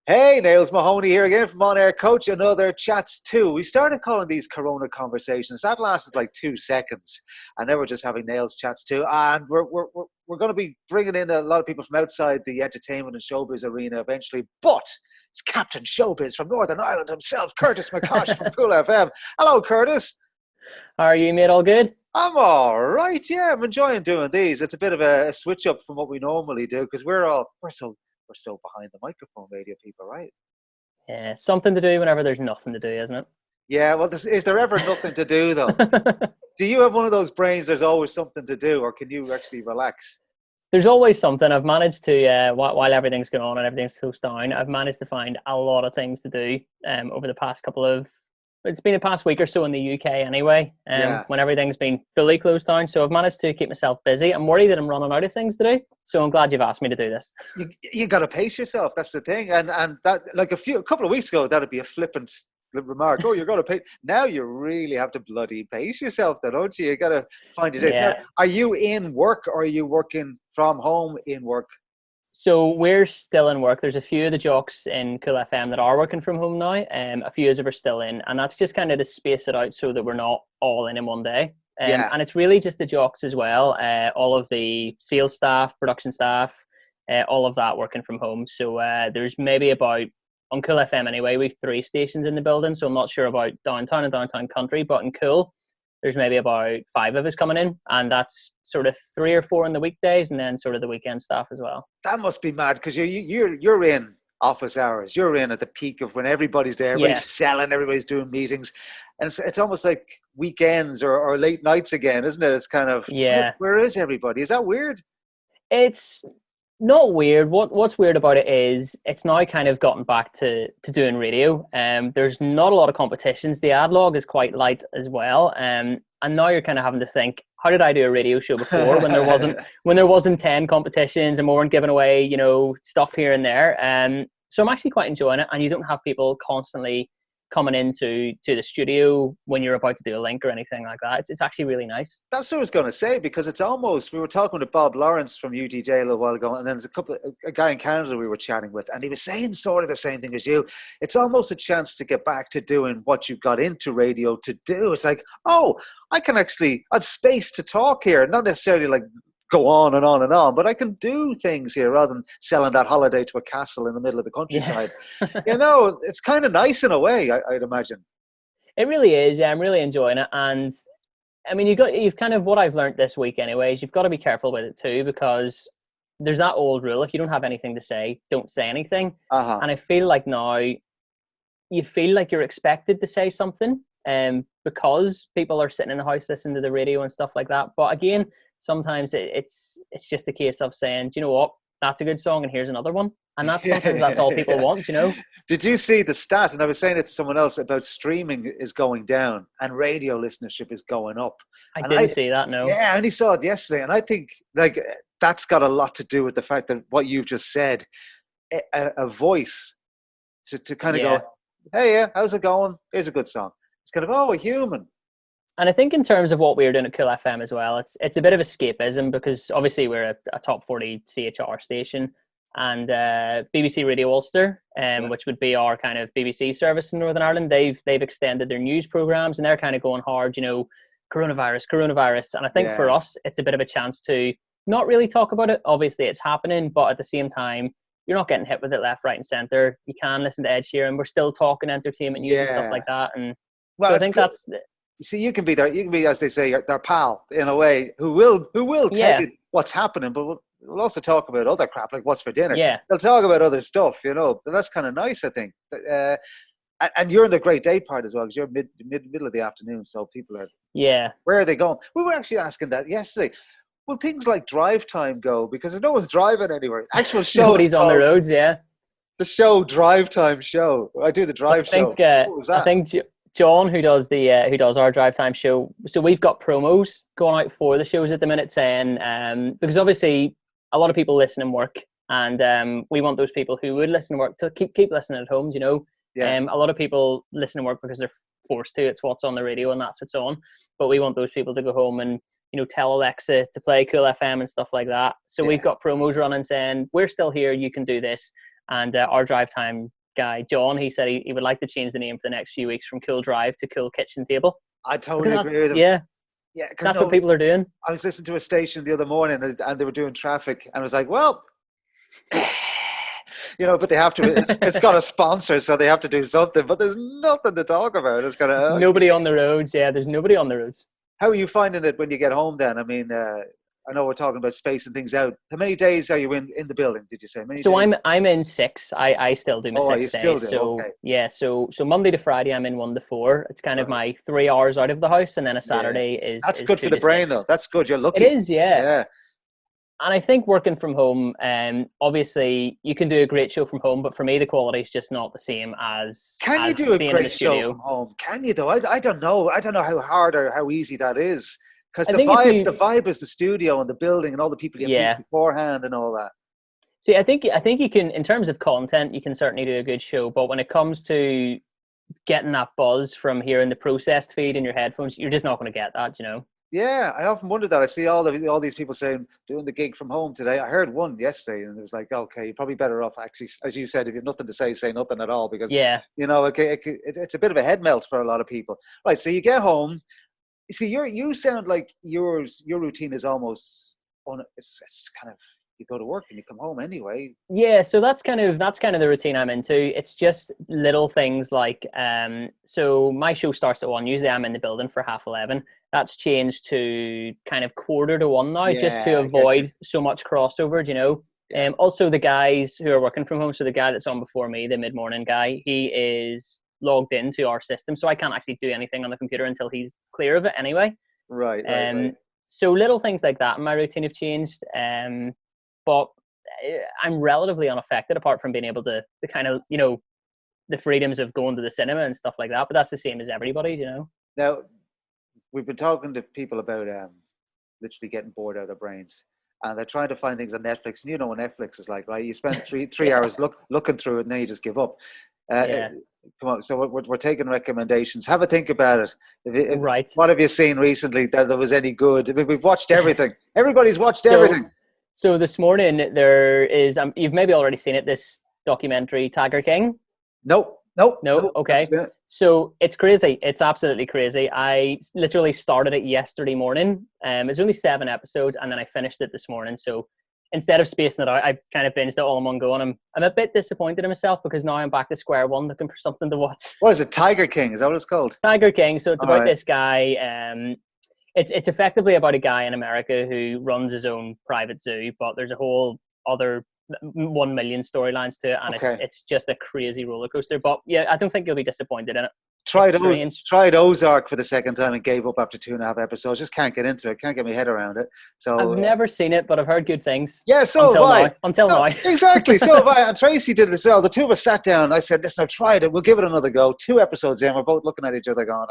Hey, Nails Mahoney here again from On Air Coach, another Chats 2. We started calling these Corona conversations. That lasted like 2 seconds. And now we're just having Nails Chats 2. And we're going to be bringing in a lot of people from outside the entertainment and showbiz arena eventually. But it's Captain Showbiz from Northern Ireland himself, Curtis McCosh from Cool FM. Hello, Curtis. How are you, mate? All good? I'm all right. Yeah, I'm enjoying doing these. It's a bit of a switch up from what we normally do because we're so behind the microphone radio people, right? Yeah, something to do whenever there's nothing to do, isn't it? Yeah, well, is there ever nothing to do, though? Do you have one of those brains there's always something to do, or can you actually relax? There's always something. I've managed to, while everything's going on and everything's closed down, I've managed to find a lot of things to do over the past it's been the past week or so in the UK anyway, when everything's been fully closed down. So I've managed to keep myself busy. I'm worried that I'm running out of things to do. So I'm glad you've asked me to do this. You got to pace yourself. That's the thing. And that, like a couple of weeks ago, that'd be a flippant remark. Oh, you're going to pay. Now you really have to bloody pace yourself, though, don't you? You got to find your days. Yeah. Now, are you in work or are you working from home in work? So we're still in work. There's a few of the jocks in Cool FM that are working from home now. A few of us are still in, and that's just kind of to space it out so that we're not all in one day. And it's really just the jocks as well. All of the sales staff, production staff, all of that working from home. So there's maybe about, on Cool FM anyway, we've 3 stations in the building. So I'm not sure about downtown and downtown country, but in Cool, there's maybe about 5 of us coming in, and that's sort of 3 or 4 in the weekdays, and then sort of the weekend staff as well. That must be mad because you're in office hours. You're in at the peak of when everybody's there, everybody's selling, everybody's doing meetings, and it's almost like weekends or late nights again, isn't it? It's kind of where is everybody? Is that weird? It's not weird. What's weird about it is it's now kind of gotten back to doing radio. There's not a lot of competitions. The ad log is quite light as well. And now you're kind of having to think, how did I do a radio show before when there wasn't 10 competitions and we weren't giving away, stuff here and there. So I'm actually quite enjoying it, and you don't have people constantly coming into the studio when you're about to do a link or anything like that. It's actually really nice. That's what I was going to say, because it's almost, we were talking to Bob Lawrence from UDJ a little while ago, and then there's a guy in Canada we were chatting with, and he was saying sort of the same thing as you. It's almost a chance to get back to doing what you got into radio to do. It's like, oh, I've space to talk here, not necessarily like go on and on and on, but I can do things here rather than selling that holiday to a castle in the middle of the countryside. It's kind of nice in a way, I'd imagine. It really is. Yeah, I'm really enjoying it. And I mean, you've kind of, what I've learned this week anyways, you've got to be careful with it too, because there's that old rule, if you don't have anything to say, don't say anything. And I feel like now you feel like you're expected to say something because people are sitting in the house listening to the radio and stuff like that. But again, sometimes it's just a case of saying, do you know what, that's a good song and here's another one. And sometimes that's all people want, Did you see the stat? And I was saying it to someone else about streaming is going down and radio listenership is going up. I didn't see that, no. Yeah, I only saw it yesterday. And I think like that's got a lot to do with the fact that what you've just said, a voice to kind of go, hey, how's it going? Here's a good song. It's kind of, a human. And I think in terms of what we're doing at Cool FM as well, it's a bit of escapism, because obviously we're a top 40 CHR station, and BBC Radio Ulster, which would be our kind of BBC service in Northern Ireland, they've extended their news programmes, and they're kind of going hard, coronavirus. And I think for us, it's a bit of a chance to not really talk about it. Obviously it's happening, but at the same time, you're not getting hit with it left, right and centre. You can listen to Ed Sheeran. We're still talking entertainment news and stuff like that. And so I think that's... See, you can be there. You can be, as they say, their pal in a way, who will tell you what's happening, but we'll also talk about other crap, like what's for dinner. Yeah, they'll talk about other stuff. That's kind of nice, I think. And you're in the great day part as well, because you're middle of the afternoon, so people are. Yeah. Where are they going? We were actually asking that yesterday. Will things like drive time go? Because no one's driving anywhere. Actual show. Nobody's on the roads. Yeah. The show, Drive Time Show. I do the drive show. What was that? I think John, who does our drive time show, so we've got promos going out for the shows at the minute, saying because obviously a lot of people listen and work, and we want those people who would listen and work to keep listening at home. A lot of people listen and work because they're forced to. It's what's on the radio and that's what's on. But we want those people to go home and tell Alexa to play Cool FM and stuff like that. So we've got promos running saying, we're still here, you can do this. And our drive time guy, John, he said he would like to change the name for the next few weeks from Cool Drive to Cool Kitchen Table. I totally agree with him. Yeah. Yeah, because That's what people are doing. I was listening to a station the other morning and they were doing traffic, and I was like, well, but they have to. It's got a sponsor, so they have to do something. But there's nothing to talk about. It's gonna nobody on the roads. Yeah, there's nobody on the roads. How are you finding it when you get home? Then, I mean, I know we're talking about spacing things out. How many days are you in the building? Did you say? So days? I'm in 6. I still do my 6 days. Still do? So okay. Yeah, so Monday to Friday I'm in 1 to 4. It's kind of my 3 hours out of the house, and then a Saturday is. That's good for the brain, 6. though. That's good. You're lucky. It is, yeah. And I think working from home, obviously you can do a great show from home, but for me the quality is just not the same as. Can you do a great show from home? Can you though? I don't know. I don't know how hard or how easy that is. Because the vibe is the studio and the building and all the people you meet beforehand and all that. See, I think you can, in terms of content, you can certainly do a good show. But when it comes to getting that buzz from hearing the processed feed in your headphones, you're just not going to get that, Yeah, I often wondered that. I see all these people saying doing the gig from home today. I heard one yesterday, and it was like, okay, you're probably better off actually, as you said, if you have nothing to say nothing at all, because it's a bit of a head melt for a lot of people. Right, so you get home. See, you sound like your routine is almost it's kind of, you go to work and you come home anyway. Yeah, so that's kind of the routine I'm into. It's just little things like so my show starts at 1. Usually I'm in the building for 11:30. That's changed to kind of 1:45 now, just to avoid so much crossover, Also the guys who are working from home, so the guy that's on before me, the mid-morning guy, he is logged into our system, so I can't actually do anything on the computer until he's clear of it anyway. Right. So little things like that in my routine have changed, but I'm relatively unaffected, apart from being able to kind of, the freedoms of going to the cinema and stuff like that, but that's the same as everybody, Now, we've been talking to people about literally getting bored out of their brains, and they're trying to find things on Netflix, and what Netflix is like, right? You spend three hours looking through it, and then you just give up. Come on, so we're taking recommendations. Have a think about it. Right. What have you seen recently that was any good? I mean, we've watched everything. Everybody's watched everything. So this morning there is, you've maybe already seen it, this documentary, Tiger King? Nope. Okay. So it's crazy. It's absolutely crazy. I literally started it yesterday morning. It's only 7 episodes, and then I finished it this morning. So instead of spacing it out, I kind of binged it all in one go, and I'm a bit disappointed in myself, because now I'm back to square one looking for something to watch. What is it? Tiger King? Is that what it's called? Tiger King. So it's about this guy. It's effectively about a guy in America who runs his own private zoo, but there's a whole other 1 million storylines to it, and it's just a crazy roller coaster. But yeah, I don't think you'll be disappointed in it. Tried Ozark for the second time and gave up after 2.5 episodes. Just can't get into it. Can't get my head around it. So I've never seen it, but I've heard good things. Yeah, so until now. Exactly. So have I. And Tracy did it as well. The two of us sat down. I said, "Listen, I've tried it. We'll give it another go." 2 episodes in, we're both looking at each other, going,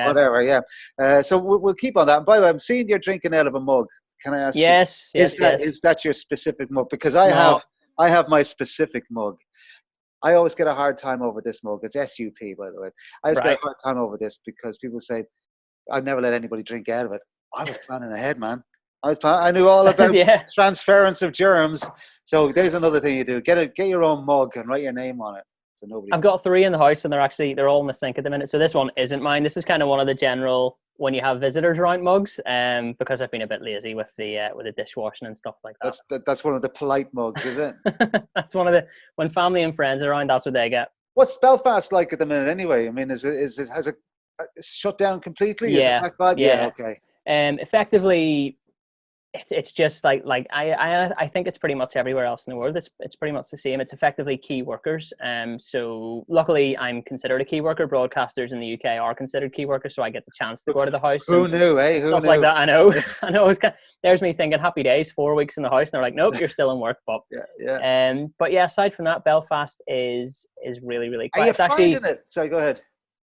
whatever. Yeah. So we'll keep on that. And by the way, I'm seeing you're drinking out of a mug. Can I ask? Yes. Is that your specific mug? Because I have my specific mug. I always get a hard time over this mug. It's SUP, by the way. I always get a hard time over this because people say, I'd never let anybody drink out of it. I was planning ahead, man. I knew all about transference of germs. So there's another thing you do. Get your own mug and write your name on it. So nobody. I've got 3 in the house, and they're all in the sink at the minute. So this one isn't mine. This is kind of one of the general, when you have visitors around, mugs, because I've been a bit lazy with the dishwashing and stuff like that. That's one of the polite mugs, is it? That's one of the, when family and friends are around, that's what they get. What's Belfast like at the minute anyway? I mean, has it shut down completely? Yeah. Is it that bad? Yeah. Okay. Effectively, it's just like I think it's pretty much everywhere else in the world. It's pretty much the same. It's effectively key workers. So luckily I'm considered a key worker. Broadcasters in the UK are considered key workers, so I get the chance to go out of the house. Who knew, eh? Stuff like that. I know. I know. There's me thinking happy days, 4 weeks in the house, and they're like, nope, you're still in work. But but yeah, aside from that, Belfast is really, really quiet. Are you finding it? Sorry, go ahead.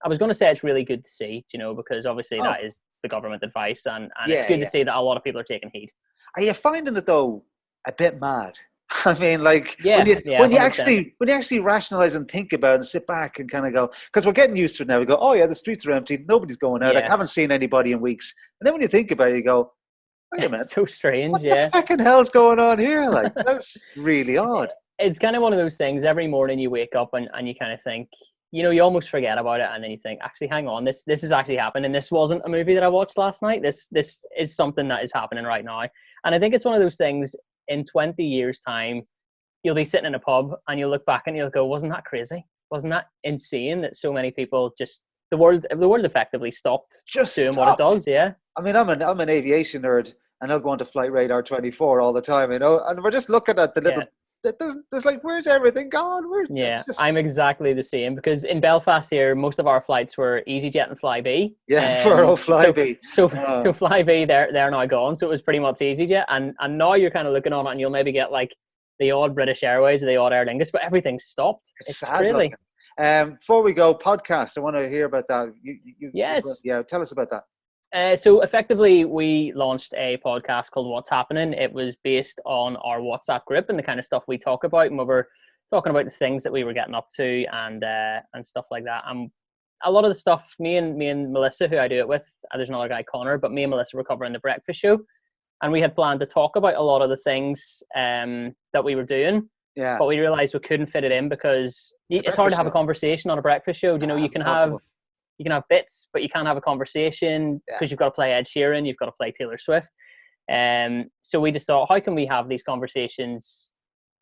I was going to say it's really good to see, because obviously that is the government advice, and it's good to see that a lot of people are taking heed. Are you finding it though a bit mad? I mean, like when you actually rationalize and think about it and sit back and kind of go, because we're getting used to it now. We go, oh yeah, the streets are empty, nobody's going out. I haven't seen anybody in weeks. And then when you think about it, you go, wait a minute, it's so strange. What the fucking hell's going on here? Like, that's really odd. it's kind of one of those things. Every morning you wake up and you kind of think, you almost forget about it, and then you think, actually, hang on, this is actually happening. This wasn't a movie that I watched last night. This is something that is happening right now. And I think it's one of those things. In 20 years' time, you'll be sitting in a pub and you'll look back and you'll go, wasn't that crazy? Wasn't that insane that so many people just the world effectively stopped doing what it does? Yeah. I mean, I'm an aviation nerd, and I'll go on to Flight Radar 24 all the time, and we're just looking at the little. There's like, where's everything gone? I'm exactly the same, because in Belfast here, most of our flights were EasyJet and Flybe. For Flybe. So Flybe, they're now gone. So it was pretty much EasyJet, and now you're kind of looking on it, and you'll maybe get like the odd British Airways or the odd Aer Lingus, but everything's stopped. It's crazy. Before we go, podcast. I want to hear about that. Yes. Yeah, tell us about that. So effectively, we launched a podcast called What's Happening. It was based on our WhatsApp group and the kind of stuff we talk about. And we were talking about the things that we were getting up to and stuff like that. And a lot of the stuff, me and Melissa, who I do it with, there's another guy, Connor, but me and Melissa were covering the breakfast show. And we had planned to talk about a lot of the things that we were doing. Yeah. But we realized we couldn't fit it in because it's hard to have a conversation on a breakfast show. You can have bits, but you can't have a conversation because you've got to play Ed Sheeran, you've got to play Taylor Swift. So we just thought, how can we have these conversations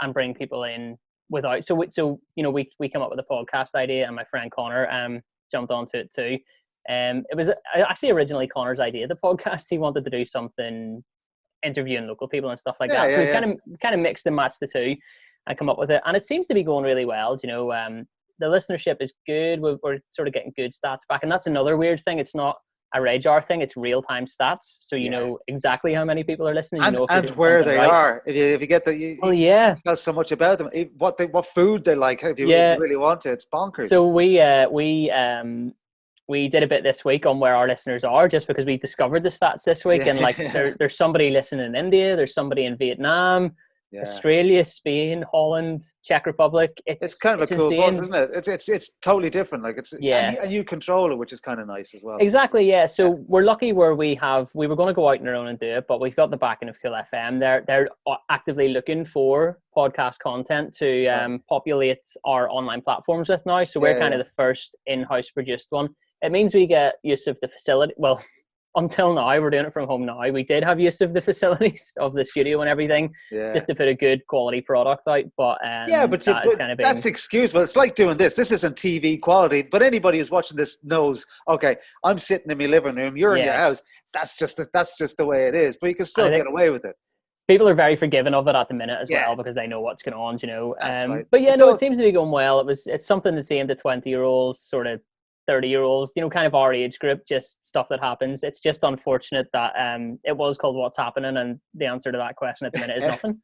and bring people in without? So we came up with a podcast idea, and my friend Connor jumped onto it too. It was actually originally Connor's idea, the podcast. He wanted to do something interviewing local people and stuff like that. So we've kind of mixed and matched the two and come up with it, and it seems to be going really well. The listenership is good. We're sort of getting good stats back. And that's another weird thing. It's not a radar thing. It's real-time stats. So you know exactly how many people are listening. And where they are. If you get the... tell so much about them. What food they like. If you really want to. It's bonkers. So we did a bit this week on where our listeners are, just because we discovered the stats this week. And like there's somebody listening in India. There's somebody in Vietnam. Australia, Spain, Holland, Czech Republic. It's kind of a cool buzz, isn't it? It's totally different. Like and you control it, which is kind of nice as well. Exactly, yeah. So we're lucky where we were going to go out on our own and do it, but we've got the backing of Cool FM. They're actively looking for podcast content to populate our online platforms with now. So we're kind of the first in-house produced one. It means we get use of the facility. Well, until now, we're doing it from home now. We did have use of the facilities of the studio and everything, just to put a good quality product out. But that's excusable. It's like doing this. This isn't TV quality, but anybody who's watching this knows. Okay, I'm sitting in my living room. You're in your house. That's just the way it is. But you can still get away with it. People are very forgiving of it at the minute as well, because they know what's going on. Right. But it seems to be going well. It's something that's aimed at 20-year-olds, sort of 30-year-olds, kind of our age group, just stuff that happens. It's just unfortunate that it was called What's Happening, and the answer to that question at the minute is nothing.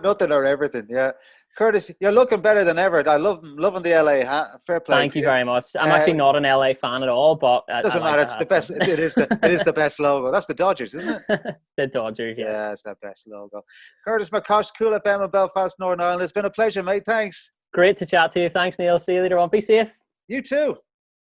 Nothing or everything. Yeah, Curtis, you're looking better than ever. I loving the LA hat. Fair play. Thank you very much. I'm actually not an LA fan at all, but doesn't matter. It's the best. It is the best logo. That's the Dodgers, isn't it? The Dodgers. Yes. Yeah, it's the best logo. Curtis McCosh, Cool FM in Belfast, Northern Ireland. It's been a pleasure, mate. Thanks. Great to chat to you. Thanks, Neil. See you later on. Be safe. You too.